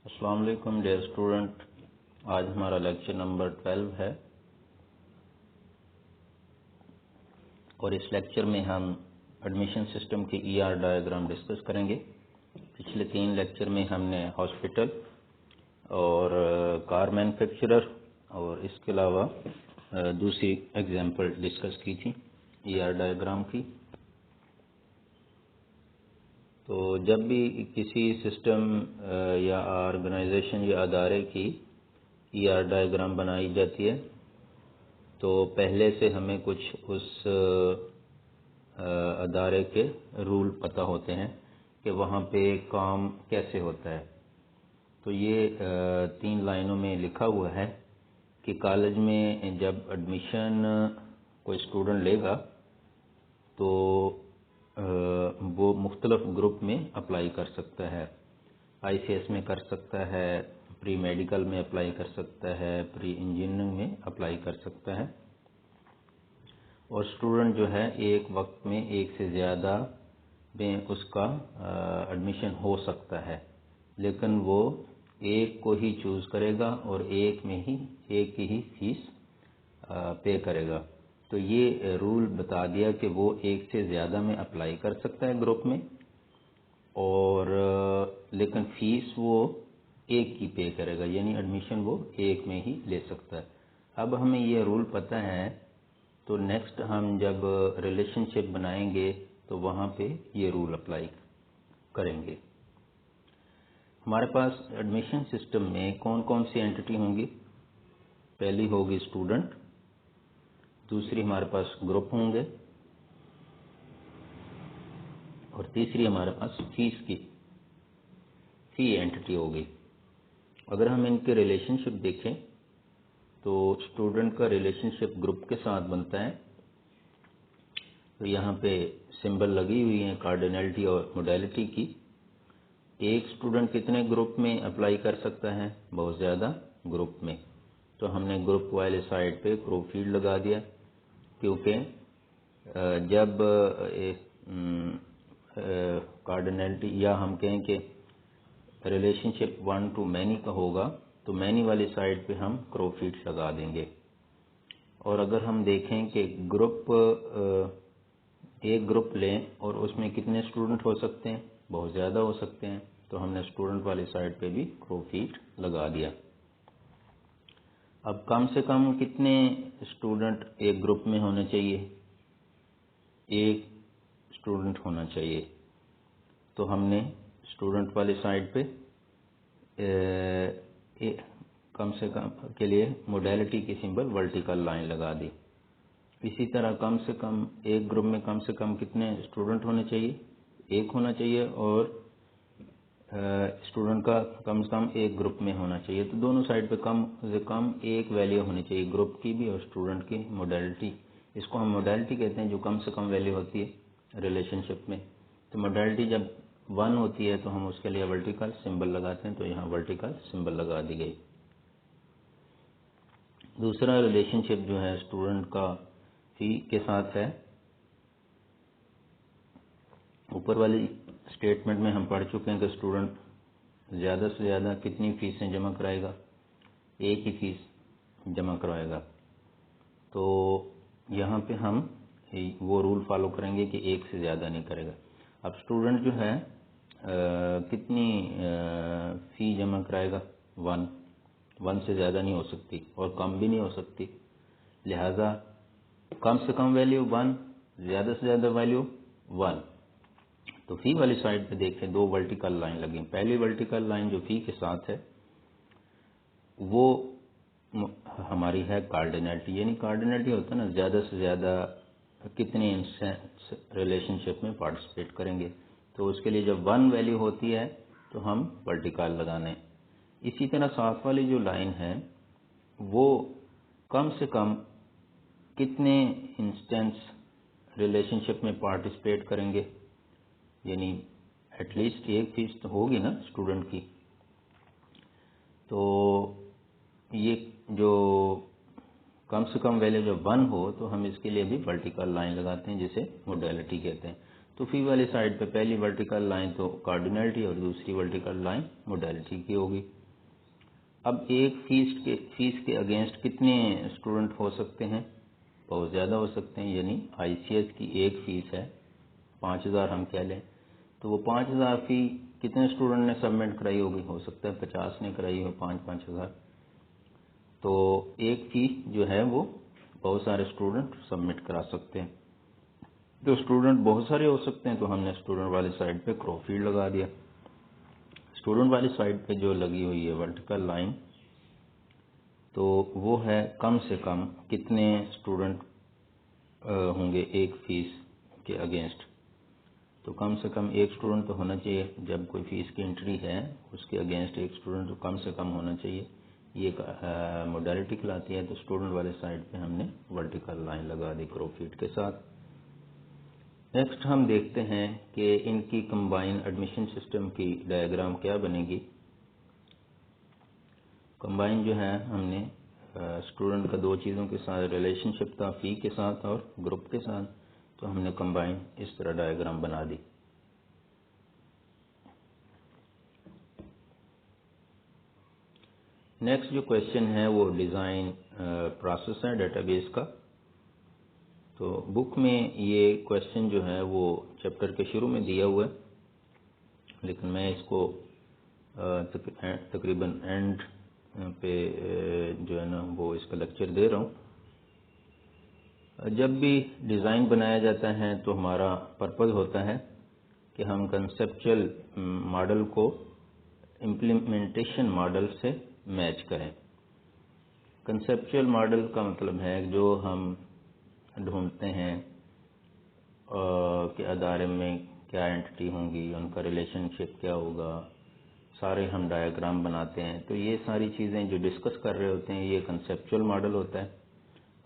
السلام علیکم dear student, آج ہمارا لیکچر نمبر 12 ہے اور اس لیکچر میں ہم ایڈمیشن سسٹم کے ای آر ڈائیگرام ڈسکس کریں گے۔ پچھلے 3 لیکچر میں ہم نے ہاسپٹل اور کار مینوفیکچرر اور اس کے علاوہ دوسری ایگزامپل ڈسکس کی تھی ای آر ڈائیگرام کی۔ تو جب بھی کسی سسٹم یا آرگنائزیشن یا ادارے کی ای آر ڈائیگرام بنائی جاتی ہے تو پہلے سے ہمیں کچھ اس ادارے کے رول پتہ ہوتے ہیں کہ وہاں پہ کام کیسے ہوتا ہے۔ تو یہ 3 لائنوں میں لکھا ہوا ہے کہ کالج میں جب ایڈمیشن کوئی اسٹوڈنٹ لے گا تو وہ مختلف گروپ میں اپلائی کر سکتا ہے۔ آئی سی ایس میں کر سکتا ہے، پری میڈیکل میں اپلائی کر سکتا ہے، پری انجینئرنگ میں اپلائی کر سکتا ہے، اور اسٹوڈنٹ جو ہے ایک وقت میں ایک سے زیادہ میں اس کا ایڈمیشن ہو سکتا ہے، لیکن وہ ایک کو ہی چوز کرے گا اور ایک کی ہی فیس پے کرے گا۔ تو یہ رول بتا دیا کہ وہ ایک سے زیادہ میں اپلائی کر سکتا ہے گروپ میں، اور لیکن فیس وہ ایک کی پے کرے گا، یعنی ایڈمیشن وہ ایک میں ہی لے سکتا ہے۔ اب ہمیں یہ رول پتہ ہے تو نیکسٹ ہم جب ریلیشن شپ بنائیں گے تو وہاں پہ یہ رول اپلائی کریں گے۔ ہمارے پاس ایڈمیشن سسٹم میں کون کون سی اینٹی ہوں گی؟ پہلی ہوگی اسٹوڈنٹ، دوسری ہمارے پاس گروپ ہوں گے، اور تیسری ہمارے پاس فی اینٹی ہوگی۔ اگر ہم ان کے ریلیشن شپ دیکھیں تو اسٹوڈنٹ کا ریلیشن شپ گروپ کے ساتھ بنتا ہے۔ تو یہاں پہ سمبل لگی ہوئی ہیں کارڈینلٹی اور موڈیلٹی کی۔ ایک اسٹوڈنٹ کتنے گروپ میں اپلائی کر سکتا ہے؟ بہت زیادہ گروپ میں۔ تو ہم نے گروپ والے سائڈ پہ گروپ فیلڈ لگا دیا، کیونکہ جب کارڈینلٹی یا ہم کہیں کہ ریلیشن شپ 1 to many کا ہوگا تو مینی والی سائڈ پہ ہم گروپ فیلڈ لگا دیں گے۔ اور اگر ہم دیکھیں کہ ایک گروپ لیں اور اس میں کتنے اسٹوڈنٹ ہو سکتے ہیں؟ بہت زیادہ ہو سکتے ہیں، تو ہم نے اسٹوڈنٹ والی سائڈ پہ بھی گروپ فیلڈ لگا دیا۔ اب کم سے کم کتنے اسٹوڈنٹ ایک گروپ میں ہونے چاہیے؟ ایک اسٹوڈنٹ ہونا چاہیے۔ تو ہم نے اسٹوڈنٹ والی سائڈ پہ کم سے کم کے لیے موڈیلٹی کی سمبل ورٹیکل لائن لگا دی۔ اسی طرح کم سے کم ایک گروپ میں کم سے کم کتنے اسٹوڈنٹ ہونے چاہیے؟ ایک ہونا چاہیے، اور اسٹوڈنٹ کا کم سے کم ایک گروپ میں ہونا چاہیے۔ تو دونوں سائڈ پہ کم سے کم ایک ویلیو ہونی چاہیے، گروپ کی بھی اور اسٹوڈنٹ کی موڈیلٹی۔ اس کو ہم موڈیلٹی کہتے ہیں جو کم سے کم ویلیو ہوتی ہے ریلیشن شپ میں۔ تو موڈیلٹی جب 1 ہوتی ہے تو ہم اس کے لیے ورٹیکل سمبل لگاتے ہیں، تو یہاں ورٹیکل سمبل لگا دی گئی۔ دوسرا ریلیشن شپ جو ہے اسٹوڈنٹ کا فی کے ساتھ ہے۔ اوپر والی اسٹیٹمنٹ میں ہم پڑھ چکے ہیں کہ اسٹوڈنٹ زیادہ سے زیادہ کتنی فیسیں جمع کرائے گا؟ ایک ہی فیس جمع کروائے گا۔ تو یہاں پہ ہم وہ رول فالو کریں گے کہ ایک سے زیادہ نہیں کرے گا۔ اب اسٹوڈنٹ جو ہے کتنی فی جمع کرائے گا؟ 1 سے زیادہ نہیں ہو سکتی اور کم بھی نہیں ہو سکتی، لہذا کم سے کم ویلیو 1، زیادہ سے زیادہ ویلیو 1۔ تو فی والی سائڈ پہ دیکھیں 2 ورٹیکل لائن لگیں۔ پہلی ورٹیکل لائن جو فی کے ساتھ ہے وہ ہماری ہے کارڈینلٹی، یعنی کارڈینلٹی ہوتا ہے نا زیادہ سے زیادہ کتنے انسٹنس ریلیشن شپ میں پارٹیسپیٹ کریں گے۔ تو اس کے لیے جب 1 ویلیو ہوتی ہے تو ہم ورٹیکل لگانے۔ اسی طرح ساتھ والی جو لائن ہے وہ کم سے کم کتنے انسٹنس ریلیشن شپ میں پارٹیسپیٹ کریں گے، یعنی ایٹ لیسٹ ایک فیس تو ہوگی نا اسٹوڈنٹ کی۔ تو یہ جو کم سے کم ویلیو جب 1 ہو تو ہم اس کے لیے بھی ورٹیکل لائن لگاتے ہیں جسے موڈیلٹی کہتے ہیں۔ تو فی والی سائڈ پہ پہلی ورٹیکل لائن تو کارڈینلٹی اور دوسری ورٹیکل لائن موڈیلٹی کی ہوگی. اب ایک فیس کے اگینسٹ کتنے اسٹوڈنٹ ہو سکتے ہیں؟ بہت زیادہ ہو سکتے ہیں. یعنی آئی سی ایس کی ایک فیس ہے 5000 ہم کہہ لیں، تو وہ 5000 فی کتنے اسٹوڈنٹ نے سبمٹ کرائی ہوگی؟ ہو سکتا ہے 50 نے کرائی ہو، 5000. تو ایک فی جو ہے وہ بہت سارے اسٹوڈنٹ سبمٹ کرا سکتے ہیں. تو اسٹوڈنٹ بہت سارے ہو سکتے ہیں تو ہم نے اسٹوڈنٹ والی سائڈ پہ کرو فیلڈ لگا دیا. اسٹوڈنٹ والی سائڈ پہ جو لگی ہوئی ہے ورٹیکل لائن، تو وہ ہے کم سے کم کتنے اسٹوڈنٹ ہوں گے ایک فیس کے اگینسٹ. تو کم سے کم ایک اسٹوڈنٹ تو ہونا چاہیے. جب کوئی فیس کی انٹری ہے اس کے اگینسٹ ایک اسٹوڈنٹ تو کم سے کم ہونا چاہیے. یہ موڈیلٹی کہلاتی ہے. تو اسٹوڈنٹ والے سائڈ پہ ہم نے ورٹیکل لائن لگا دی کرو فیٹ کے ساتھ. نیکسٹ ہم دیکھتے ہیں کہ ان کی کمبائن ایڈمیشن سسٹم کی ڈائیگرام کیا بنے گی. کمبائن جو ہے ہم نے اسٹوڈنٹ کا دو چیزوں کے ساتھ ریلیشن شپ تھا، فی کے ساتھ اور گروپ کے ساتھ. تو ہم نے کمبائن اس طرح ڈائیگرام بنا دی. نیکسٹ جو کویشچن ہے وہ ڈیزائن پروسیس ہے ڈیٹا بیس کا. تو بک میں یہ کویشچن جو ہے وہ چیپٹر کے شروع میں دیا ہوا ہے، لیکن میں اس کو تقریباً اینڈ پہ جو ہے نا وہ اس کا لیکچر دے رہا ہوں. جب بھی ڈیزائن بنایا جاتا ہے تو ہمارا پرپز ہوتا ہے کہ ہم کنسیپچل ماڈل کو امپلیمنٹیشن ماڈل سے میچ کریں. کنسیپچل ماڈل کا مطلب ہے جو ہم ڈھونڈتے ہیں کہ ادارے میں کیا اینٹی ہوں گی، ان کا ریلیشن شپ کیا ہوگا، سارے ہم ڈائیگرام بناتے ہیں. تو یہ ساری چیزیں جو ڈسکس کر رہے ہوتے ہیں یہ کنسیپچل ماڈل ہوتا ہے.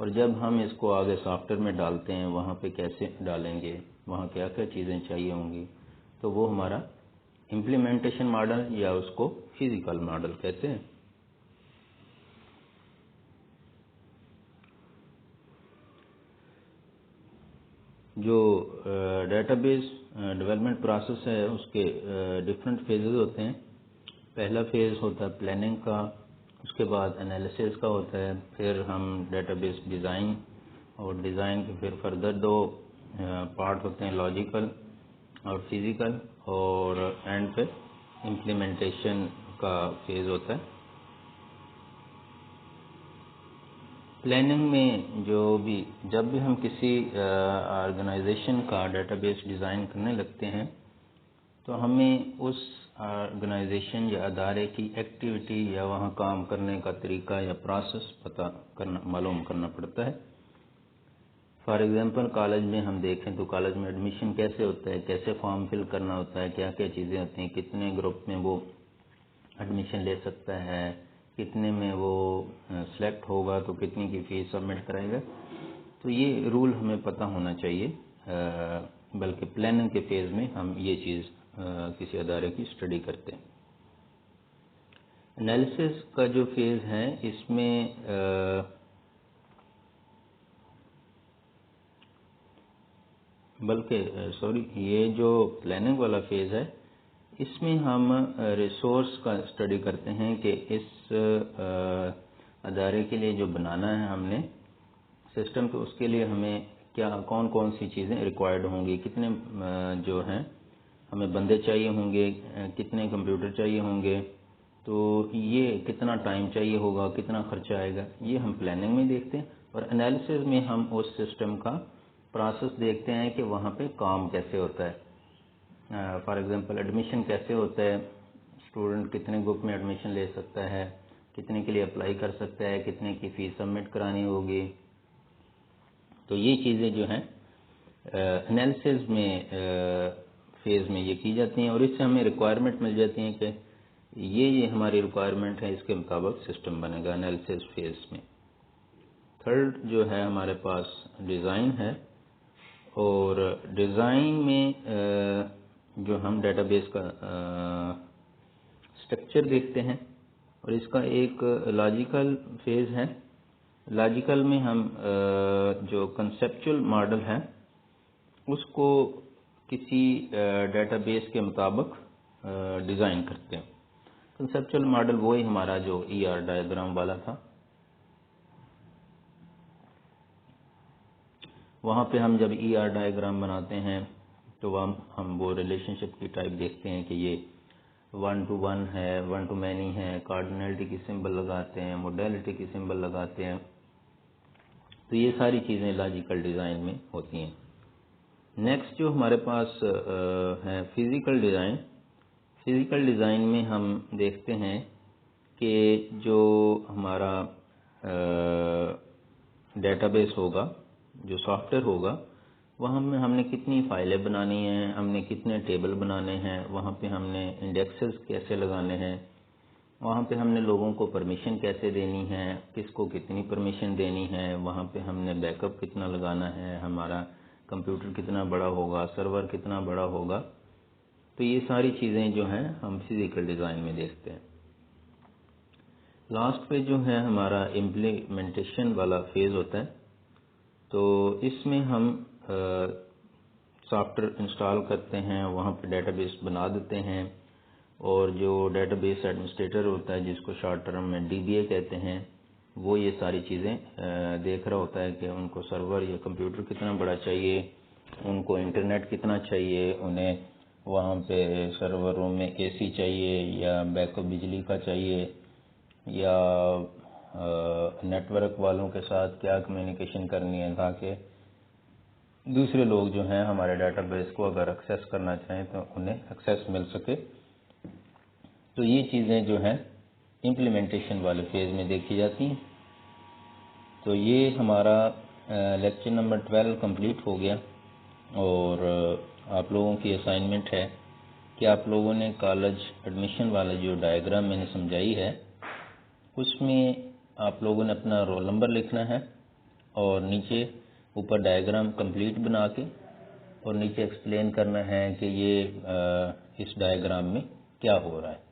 اور جب ہم اس کو آگے سافٹ ویئر میں ڈالتے ہیں وہاں پہ کیسے ڈالیں گے، وہاں کیا کیا چیزیں چاہیے ہوں گی، تو وہ ہمارا امپلیمنٹیشن ماڈل یا اس کو فزیکل ماڈل کہتے ہیں. جو ڈیٹا بیس ڈیولپمنٹ پروسیس ہے اس کے ڈفرینٹ فیزز ہوتے ہیں. پہلا فیز ہوتا ہے پلاننگ کا، اس کے بعد انالیسس کا ہوتا ہے، پھر ہم ڈیٹا بیس ڈیزائن، اور ڈیزائن کے پھر فردر دو پارٹ ہوتے ہیں لاجیکل اور فزیکل، اور اینڈ پہ امپلیمنٹیشن کا فیز ہوتا ہے. پلاننگ میں جب بھی ہم کسی آرگنائزیشن کا ڈیٹا بیس ڈیزائن کرنے لگتے ہیں تو ہمیں اس آرگنائزیشن یا ادارے کی ایکٹیویٹی یا وہاں کام کرنے کا طریقہ یا پروسیس معلوم کرنا پڑتا ہے. فار ایگزامپل کالج میں ہم دیکھیں تو کالج میں ایڈمیشن کیسے ہوتا ہے، کیسے فارم فل کرنا ہوتا ہے، کیا کیا چیزیں ہوتی ہیں، کتنے گروپ میں وہ ایڈمیشن لے سکتا ہے، کتنے میں وہ سلیکٹ ہوگا تو کتنی کی فیس سبمٹ کرائے گا. تو یہ رول ہمیں پتہ ہونا چاہیے. بلکہ پلاننگ کے فیز میں ہم یہ چیز کسی ادارے کی اسٹڈی کرتے ہیں. انالیسس کا جو فیز ہے اس میں یہ جو پلاننگ والا فیز ہے اس میں ہم ریسورس کا اسٹڈی کرتے ہیں کہ اس ادارے کے لیے جو بنانا ہے ہم نے سسٹم، تو اس کے لیے ہمیں کون سی چیزیں ریکوائرڈ ہوں گی، کتنے جو ہیں ہمیں بندے چاہیے ہوں گے، کتنے کمپیوٹر چاہیے ہوں گے، تو یہ کتنا ٹائم چاہیے ہوگا، کتنا خرچہ آئے گا، یہ ہم پلاننگ میں دیکھتے ہیں. اور انالیسس میں ہم اس سسٹم کا پروسیس دیکھتے ہیں کہ وہاں پہ کام کیسے ہوتا ہے. فار ایگزامپل ایڈمیشن کیسے ہوتا ہے، اسٹوڈنٹ کتنے گروپ میں ایڈمیشن لے سکتا ہے، کتنے کے لیے اپلائی کر سکتا ہے، کتنے کی فیس سبمٹ کرانی ہوگی. تو یہ چیزیں جو ہیں انالیسس میں فیز میں یہ کی جاتی ہیں، اور اس سے ہمیں ریکوائرمنٹ مل جاتی ہیں کہ یہ ہماری ریکوائرمنٹ ہے، اس کے مطابق سسٹم بنے گا انالیسس فیز میں. تھرڈ جو ہے ہمارے پاس ڈیزائن ہے، اور ڈیزائن میں جو ہم ڈیٹا بیس کا اسٹرکچر دیکھتے ہیں، اور اس کا ایک لاجیکل فیز ہے. لاجیکل میں ہم جو کنسیپچل ماڈل ہے اس کو کسی ڈیٹا بیس کے مطابق ڈیزائن کرتے ہیں. کنسیپچل ماڈل وہی ہمارا جو ای آر ڈائیگرام والا تھا. وہاں پہ ہم جب ای آر ڈائیگرام بناتے ہیں تو ہم وہ ریلیشن شپ کی ٹائپ دیکھتے ہیں کہ یہ 1 to 1 ہے, 1 to many ہے, کارڈینلٹی کی سمبل لگاتے ہیں, موڈیلٹی کی سمبل لگاتے ہیں. تو یہ ساری چیزیں لاجیکل ڈیزائن میں ہوتی ہیں. نیکسٹ جو ہمارے پاس ہے فزیکل ڈیزائن. فزیکل ڈیزائن میں ہم دیکھتے ہیں کہ جو ہمارا ڈیٹا بیس ہوگا, جو سافٹ ویئر ہوگا, وہاں میں ہم نے کتنی فائلیں بنانی ہیں, ہم نے کتنے ٹیبل بنانے ہیں, وہاں پہ ہم نے انڈیکسز کیسے لگانے ہیں, وہاں پہ ہم نے لوگوں کو پرمیشن کیسے دینی ہے, کس کو کتنی پرمیشن دینی ہے, وہاں پہ ہم نے بیک اپ کتنا لگانا ہے, ہمارا کمپیوٹر کتنا بڑا ہوگا, سرور کتنا بڑا ہوگا. تو یہ ساری چیزیں جو ہیں ہم فزیکل ڈیزائن میں دیکھتے ہیں. لاسٹ پہ جو ہے ہمارا امپلیمنٹیشن والا فیز ہوتا ہے. تو اس میں ہم سافٹ ویئر انسٹال کرتے ہیں, وہاں پہ ڈیٹا بیس بنا دیتے ہیں, اور جو ڈیٹا بیس ایڈمنسٹریٹر ہوتا ہے جس کو شارٹ ٹرم میں ڈی بی اے کہتے ہیں, وہ یہ ساری چیزیں دیکھ رہا ہوتا ہے کہ ان کو سرور یا کمپیوٹر کتنا بڑا چاہیے, ان کو انٹرنیٹ کتنا چاہیے, انہیں وہاں پہ سرور روم میں اے سی چاہیے یا بیک اپ بجلی کا چاہیے, یا نیٹ ورک والوں کے ساتھ کیا کمیونیکیشن کرنی ہے تاکہ دوسرے لوگ جو ہیں ہمارے ڈیٹا بیس کو اگر ایکسیس کرنا چاہیں تو انہیں ایکسیس مل سکے. تو یہ چیزیں جو ہیں امپلیمنٹیشن والے فیز میں دیکھی جاتی ہیں. تو یہ ہمارا لیکچر نمبر 12 کمپلیٹ ہو گیا, اور آپ لوگوں کی اسائنمنٹ ہے کہ آپ لوگوں نے کالج ایڈمیشن والا جو ڈائیگرام میں نے سمجھائی ہے اس میں آپ لوگوں نے اپنا رول نمبر لکھنا ہے, اور نیچے اوپر ڈائیگرام کمپلیٹ بنا کے اور نیچے ایکسپلین کرنا ہے کہ یہ اس ڈائیگرام میں کیا ہو رہا ہے.